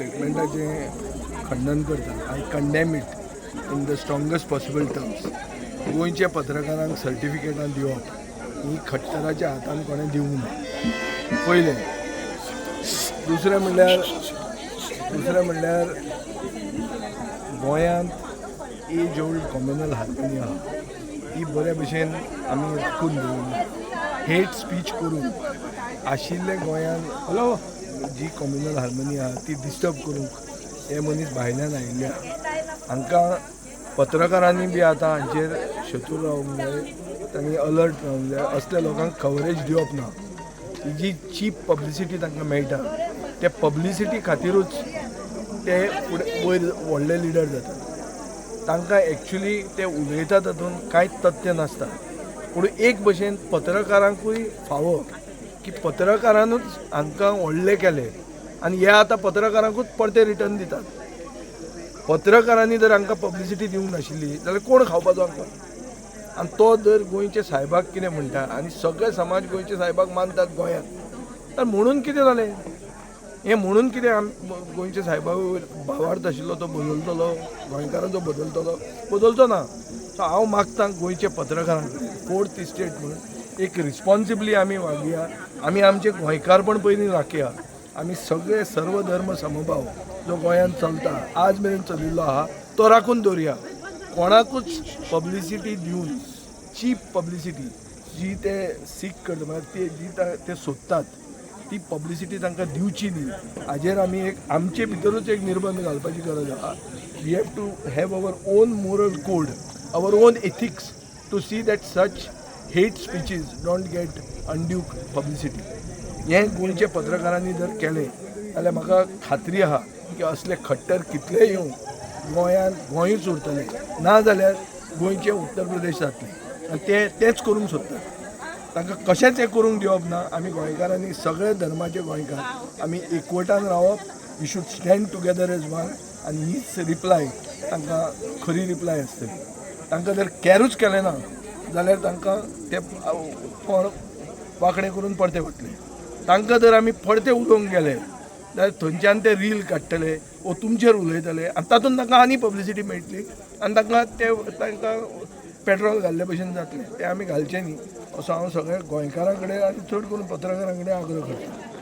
स्टेटमेंटाचें खंडन करता. I condemn it in the strongest possible terms. गोंयच्या पत्रकारांक सर्टिफिकेटां दिवप ही खट्टराच्या हातान कोणें दिवंक ना. पयलें. दुसरें म्हणल्यार गोंयांत एज ओल्ड कम्युनल हार्मनी आहा ती बऱ्या भशेन आमी उखून दवरना. हेट स्पीच करून आशिल्ले गोंयांत जी कम्युनल हार्मनी आहा ती डिस्टर्ब करूंक हे मनीस भायल्यान आयिल्ले आहा. हांकां पत्रकारांनी बी आतां हांचेर शत्रू रावंक जाय, तांणी अलर्ट रावंक जाय. असल्या लोकांक कवरेज दिवप ना. ही जी चीप पब्लिसिटी तांकां मेळटा ते पब्लिसिटी खातीरूच ते फुडें वयर व्हडले लिडर जातात. तांकां एक्चुली ते उलयता तातूंत कांयच तथ्य नासता. पूण एक भशेन पत्रकारांकूय फावो की पत्रकारानूच हांकां व्हडले केले आनी हे आतां पत्रकारांकूच परते रिटर्न दितात. पत्रकारांनी जर हांकां पब्लिसिटी दिवंक नाशिल्ली जाल्यार कोण खावपाचो हांकां? आनी तो जर गोंयच्या सायबाक कितें म्हणटा आनी सगळे समाज गोंयच्या सायबाक मानतात गोंयांत, तर म्हणून कितें जालें? हें म्हणून कितें गोंयच्या सायबा भावार्थ आशिल्लो तो बदलतलो, गोंयकारांचो बदलचो ना. सो हांव मागतां गोंयच्या पत्रकारांक फोर्थ इस्टेट म्हणून एक रिस्पॉन्सिबली आमी वागया. आमी आमचें गोंयकारपण पयलीं राखया. आमी सगळे सर्व धर्म समभाव जो गोंयांत चलता आज मेरेन चलिल्लो आहा तो राखून दवरया. कोणाकूच पब्लिसिटी दिवन चीप पब्लिसिटी जी ते सीक करता म्हळ्यार ते सोदतात ती पब्लिसिटी तांकां दिवची न्ही. हाजेर आमी आमचे भितरूच एक निर्बंध घालपाची गरज आहा. We have to have our own moral code, our own ethics to see that such hate speeches don't get undue publicity. हें गोंयच्या पत्रकारांनी जर केलें जाल्यार म्हाका खात्री आहा की असले खट्टर कितले येवं गोंयूच उरतलें. ना जाल्यार गोंयचें उत्तर प्रदेश जातलें आनी तेंच करूंक सोदतात. तांकां कशेंच हें करूंक दिवप ना. आमी गोंयकारांनी सगळे धर्माचे गोंयकार आमी एकवटान रावप. We should stand together as one. आनी हीच रिप्लाय तांकां खरी रिप्लाय आसतली. तांकां जर कॅरूच केलें ना जाल्यार तांकां ते वांकडें करून परते वतले. तांकां जर आमी परते उलोवंक गेले जाल्यार थंयच्यान ते रील काडटले वो तुमचेर उलयतले आनी तातूंत तांकां आनी पब्लिसिटी मेळटली आनी तांकां पेट्रोल घाल्ले भशेन जातलें. तें आमी घालचें न्ही असो हांव सगळ्या गोंयकारां कडेन आनी चड करून पत्रकारां कडेन आग्रह करतां.